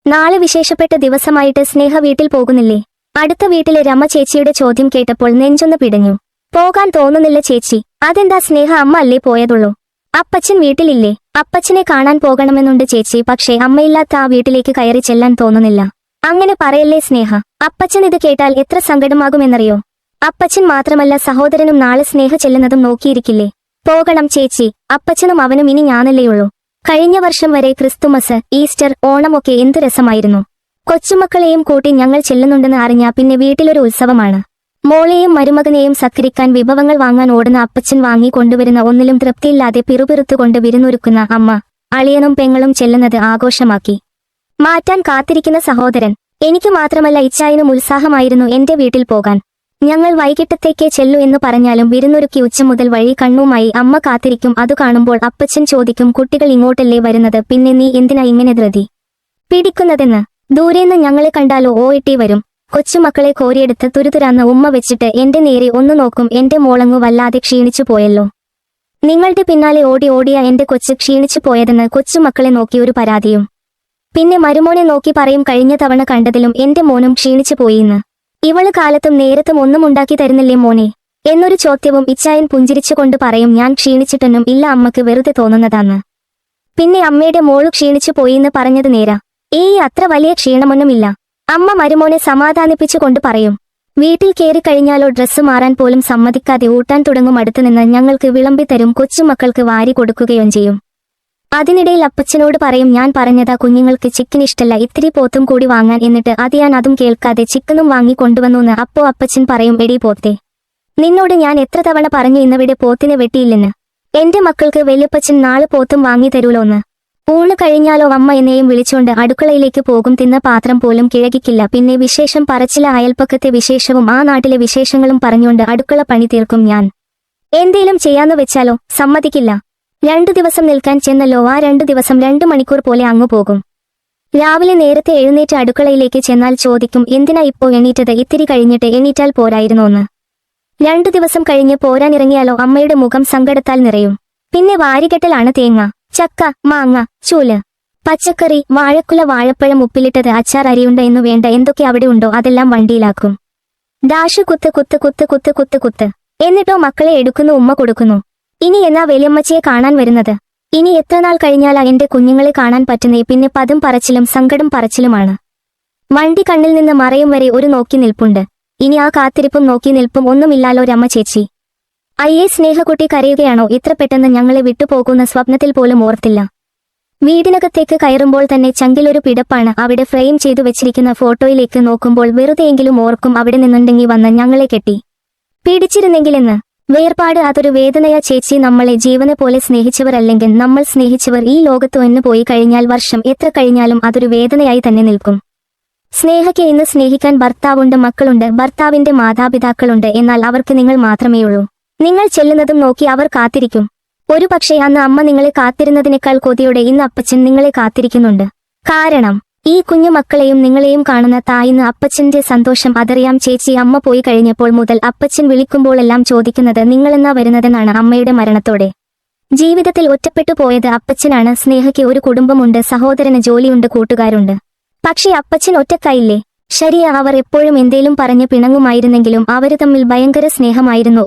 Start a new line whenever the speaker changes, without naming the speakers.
നാളെ വിശേഷപ്പെട്ട ദിവസമായിട്ട് സ്നേഹ വീട്ടിൽ പോകുന്നില്ലേ? അടുത്ത വീട്ടിലെ രമ ചേച്ചിയുടെ ചോദ്യം കേട്ടപ്പോൾ നെഞ്ചൊന്ന് പിടഞ്ഞു. പോകാൻ തോന്നുന്നില്ല ചേച്ചി. അതെന്താ സ്നേഹ, അമ്മ അല്ലേ പോയതുള്ളൂ? അപ്പച്ചൻ വീട്ടിലില്ലേ? അപ്പച്ചനെ കാണാൻ പോകണമെന്നുണ്ട് ചേച്ചി, പക്ഷേ അമ്മയില്ലാത്ത ആ വീട്ടിലേക്ക് കയറി ചെല്ലാൻ തോന്നുന്നില്ല. അങ്ങനെ പറയല്ലേ സ്നേഹ. അപ്പച്ചൻ ഇത് കേട്ടാൽ എത്ര സങ്കടമാകുമെന്നറിയോ? അപ്പച്ചൻ മാത്രമല്ല സഹോദരനും നാളെ സ്നേഹ ചെല്ലുന്നതും നോക്കിയിരിക്കില്ലേ? പോകണം ചേച്ചി. അപ്പച്ചനും അവനും ഇനി ഞാനല്ലേയുള്ളൂ. കഴിഞ്ഞ വർഷം വരെ ക്രിസ്തുമസ്, ഈസ്റ്റർ, ഓണമൊക്കെ എന്ത് രസമായിരുന്നു. കൊച്ചുമക്കളെയും കൂട്ടി ഞങ്ങൾ ചെല്ലുന്നുണ്ടെന്ന് അറിഞ്ഞാ പിന്നെ വീട്ടിലൊരു ഉത്സവമാണ്. മോളെയും മരുമകനെയും സത്കരിക്കാൻ വിഭവങ്ങൾ വാങ്ങാൻ ഓടുന്ന അപ്പച്ചൻ വാങ്ങി കൊണ്ടുവരുന്ന ഒന്നിലും തൃപ്തിയില്ലാതെ പിറുപിറുത്തുകൊണ്ട് വിരുന്നൊരുക്കുന്ന അമ്മ, അളിയനും പെങ്ങളും ചെല്ലുന്നത് ആഘോഷമാക്കി മാറ്റാൻ കാത്തിരിക്കുന്ന സഹോദരൻ. എനിക്ക് മാത്രമല്ല ഇച്ചായനും ഉത്സാഹമായിരുന്നു എന്റെ വീട്ടിൽ പോകാൻ. ഞങ്ങൾ വൈകിട്ടത്തേക്കേ ചെല്ലു എന്ന് പറഞ്ഞാലും വിരുന്നൊരുക്കി ഉച്ച മുതൽ വഴി കണ്ണുമായി അമ്മ കാത്തിരിക്കും. അതു കാണുമ്പോൾ അപ്പച്ചൻ ചോദിക്കും, കുട്ടികൾ ഇങ്ങോട്ടല്ലേ വരുന്നത്, പിന്നെ നീ എന്തിനാ ഇങ്ങനെ ധൃതി പിടിക്കുന്നതെന്ന്. ദൂരേന്ന് ഞങ്ങളെ കണ്ടാലോ ഓയിട്ടി വരും. കൊച്ചുമക്കളെ കോരിയെടുത്ത് തുരുതുരാന്ന് ഉമ്മ വെച്ചിട്ട് എന്റെ നേരെ ഒന്നു നോക്കും. എന്റെ മോളങ്ങു വല്ലാതെ ക്ഷീണിച്ചു പോയല്ലോ. നിങ്ങളുടെ പിന്നാലെ ഓടി ഓടിയ എന്റെ കൊച്ച് ക്ഷീണിച്ചു പോയതെന്ന് കൊച്ചുമക്കളെ നോക്കി ഒരു പരാതിയും. പിന്നെ മരുമോനെ നോക്കി പറയും, കഴിഞ്ഞ തവണ കണ്ടതിലും എന്റെ മോനും ക്ഷീണിച്ചു പോയിന്ന്. ഇവള് കാലത്തും നേരത്തും ഒന്നും ഉണ്ടാക്കി തരുന്നില്ലേ മോനെ എന്നൊരു ചോദ്യവും. ഇച്ചായൻ പുഞ്ചിരിച്ചുകൊണ്ട് പറയും, ഞാൻ ക്ഷീണിച്ചിട്ടൊന്നും ഇല്ല, അമ്മക്ക് വെറുതെ തോന്നുന്നതാന്ന്. പിന്നെ അമ്മയുടെ മോളു ക്ഷീണിച്ചു പോയിന്ന് പറഞ്ഞത് നേരാ? ഏയ്, അത്ര വലിയ ക്ഷീണമൊന്നുമില്ല. അമ്മ മരുമോനെ സമാധാനിപ്പിച്ചുകൊണ്ട് പറയും. വീട്ടിൽ കയറി കഴിഞ്ഞാലോ ഡ്രസ്സ് മാറാൻ പോലും സമ്മതിക്കാതെ ഊട്ടാൻ തുടങ്ങും. അടുത്ത് നിന്ന് ഞങ്ങൾക്ക് വിളമ്പി തരും. കൊച്ചുമക്കൾക്ക് വാരി കൊടുക്കുകയും ചെയ്യും. അതിനിടയിൽ അപ്പച്ചനോട് പറയും, ഞാൻ പറഞ്ഞതാ കുഞ്ഞുങ്ങൾക്ക് ചിക്കൻ ഇഷ്ടല്ല, ഇത്തിരി പോത്തും കൂടി വാങ്ങാൻ. എന്നിട്ട് അത് ഞാൻ അതും കേൾക്കാതെ ചിക്കനും വാങ്ങി കൊണ്ടുവന്നുന്ന്. അപ്പോ അപ്പച്ചൻ പറയും, എടി പോത്തെ, നിന്നോട് ഞാൻ എത്ര തവണ പറഞ്ഞു ഇന്നവിടെ പോത്തിനെ വെട്ടിയില്ലെന്ന്. എന്റെ മക്കൾക്ക് വല്യപ്പച്ചൻ നാളെ പോത്തും വാങ്ങി തരൂലോന്ന്. ഊണ് കഴിഞ്ഞാലോ അമ്മ എന്നെയും വിളിച്ചുകൊണ്ട് അടുക്കളയിലേക്ക് പോകും. തിന്ന പാത്രം പോലും കിഴകിക്കില്ല. പിന്നെ വിശേഷം പറച്ചില, അയൽപ്പക്കത്തെ വിശേഷവും ആ നാട്ടിലെ വിശേഷങ്ങളും പറഞ്ഞുകൊണ്ട് അടുക്കള പണി തീർക്കും. ഞാൻ എന്തേലും ചെയ്യാന്ന് വെച്ചാലോ സമ്മതിക്കില്ല. 2 ദിവസം നിൽക്കാൻ ചെന്നല്ലോ, ആ 2 ദിവസം 2 മണിക്കൂർ പോലെ അങ്ങു പോകും. രാവിലെ നേരത്തെ എഴുന്നേറ്റ് അടുക്കളയിലേക്ക് ചെന്നാൽ ചോദിക്കും, എന്തിനാ ഇപ്പോ എണീറ്റത്, ഇത്തിരി കഴിഞ്ഞിട്ട് എണീറ്റാൽ പോരായിരുന്നോന്ന്. 2 ദിവസം കഴിഞ്ഞ് പോരാനിറങ്ങിയാലോ അമ്മയുടെ മുഖം സങ്കടത്താൽ നിറയും. പിന്നെ വാരികെട്ടലാണ്. തേങ്ങ, ചക്ക, മാങ്ങ, ചൂല്, പച്ചക്കറി, വാഴക്കുല, വാഴപ്പഴം, ഉപ്പിലിട്ടത്, അച്ചാർ, അരിയുണ്ട എന്നു വേണ്ട എന്തൊക്കെ അവിടെ ഉണ്ടോ അതെല്ലാം വണ്ടിയിലാക്കും. ഡാഷ് കുത്ത് കുത്ത് കുത്ത് കുത്ത് കുത്ത് കുത്ത്. എന്നിട്ടോ മക്കളെ എടുക്കുന്നു, ഉമ്മ കൊടുക്കുന്നു. ഇനി എന്നാ വലിയമ്മച്ചിയെ കാണാൻ വരുന്നത്? ഇനി എത്ര നാൾ കഴിഞ്ഞാലാ എന്റെ കുഞ്ഞുങ്ങളെ കാണാൻ പറ്റുന്നേ? പിന്നെ പദം പറച്ചിലും സങ്കടം പറച്ചിലുമാണ്. വണ്ടി കണ്ണിൽ നിന്ന് മറയും വരെ ഒരു നോക്കി നിൽപ്പുണ്ട്. ഇനി ആ കാത്തിരിപ്പും നോക്കി നിൽപ്പും ഒന്നുമില്ലാലോ രമ ചേച്ചി. അയ്യേ, സ്നേഹക്കുട്ടി കരയുകയാണോ? ഇത്ര പെട്ടെന്ന് ഞങ്ങളെ വിട്ടുപോകുന്ന സ്വപ്നത്തിൽ പോലും ഓർത്തില്ല. വീടിനകത്തേക്ക് കയറുമ്പോൾ തന്നെ ചങ്കിലൊരു പിടപ്പാണ്. അവിടെ ഫ്രെയിം ചെയ്തു വെച്ചിരിക്കുന്ന ഫോട്ടോയിലേക്ക് നോക്കുമ്പോൾ വെറുതെയെങ്കിലും ഓർക്കും, അവിടെ നിന്നുണ്ടെങ്കിൽ വന്ന് ഞങ്ങളെ കെട്ടി പിടിച്ചിരുന്നെങ്കിലെന്ന്. വേർപാട് അതൊരു വേദനയാ ചേച്ചി. നമ്മളെ ജീവനെ പോലെ സ്നേഹിച്ചവർ, അല്ലെങ്കിൽ നമ്മൾ സ്നേഹിച്ചവർ ഈ ലോകത്തു നിന്ന് പോയി കഴിഞ്ഞാൽ വർഷം എത്ര കഴിഞ്ഞാലും അതൊരു വേദനയായി തന്നെ നിൽക്കും. സ്നേഹയ്ക്ക് ഇന്ന് സ്നേഹിക്കാൻ ഭർത്താവുണ്ട്, മക്കളുണ്ട്, ഭർത്താവിന്റെ മാതാപിതാക്കളുണ്ട്. എന്നാൽ അവർക്ക് നിങ്ങൾ മാത്രമേയുള്ളൂ. നിങ്ങൾ ചെല്ലുന്നതും നോക്കി അവർ കാത്തിരിക്കും. ഒരു പക്ഷേ അന്ന് അമ്മ നിങ്ങളെ കാത്തിരുന്നതിനേക്കാൾ കൊതിയോടെ ഇന്ന് അപ്പച്ചൻ നിങ്ങളെ കാത്തിരിക്കുന്നുണ്ട്. കാരണം ഈ കുഞ്ഞു മക്കളെയും നിങ്ങളെയും കാണുന്ന തായിന്ന് അപ്പച്ചന്റെ സന്തോഷം അതറിയാം ചേച്ചി. അമ്മ പോയി കഴിഞ്ഞപ്പോൾ മുതൽ അപ്പച്ചൻ വിളിക്കുമ്പോഴെല്ലാം ചോദിക്കുന്നത്, നിങ്ങളെന്നാ വരുന്നതെന്നാണ്. അമ്മയുടെ മരണത്തോടെ ജീവിതത്തിൽ ഒറ്റപ്പെട്ടു പോയത് അപ്പച്ചനാണ്. സ്നേഹയ്ക്ക് ഒരു കുടുംബമുണ്ട്, സഹോദരന് ജോലിയുണ്ട്, കൂട്ടുകാരുണ്ട്. പക്ഷേ അപ്പച്ചൻ ഒറ്റക്കായില്ലേ? ശരിയാ, അവർ എപ്പോഴും എന്തേലും പറഞ്ഞ് പിണങ്ങുമായിരുന്നെങ്കിലും അവര് തമ്മിൽ ഭയങ്കര സ്നേഹമായിരുന്നു.